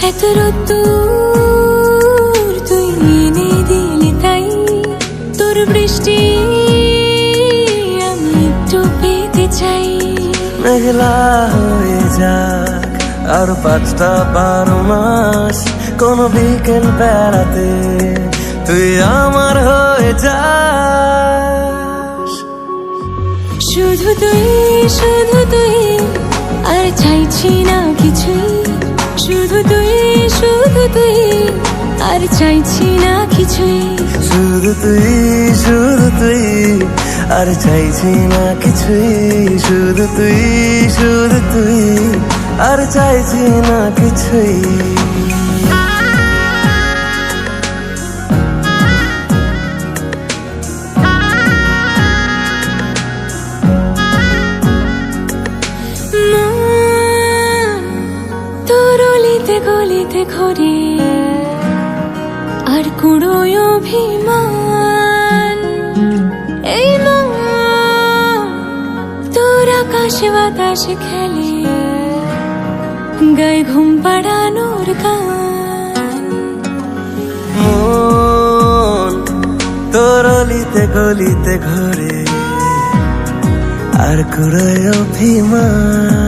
এত রোদ্দুর তুই এনে দিলি তাই তোর বৃষ্টি আমি একটু পেতে চাই। মেঘলা হয়ে যাক আর 5টা 12 মাস, কোন বিকেল বেড়াতে তুই আমার হয়ে যাস। শুধু তুই আর চাইছি না কিছুই, শুধু তুই আর চাইছি না কিছুই, শুধু তুই আর চাইছি না কিছুই, শুধু তুই আর চাইছি না কিছুই। তোর অলিতে গলিতে ঘরে আর কুড়োয় অভিমান, এই মন তোর আকাশে বাতাসে খেলে গায়ে ঘুম পাড়ানোর গান। মন তোর অলিতে গলিতে ঘরে আর কুড়োয় অভিমান।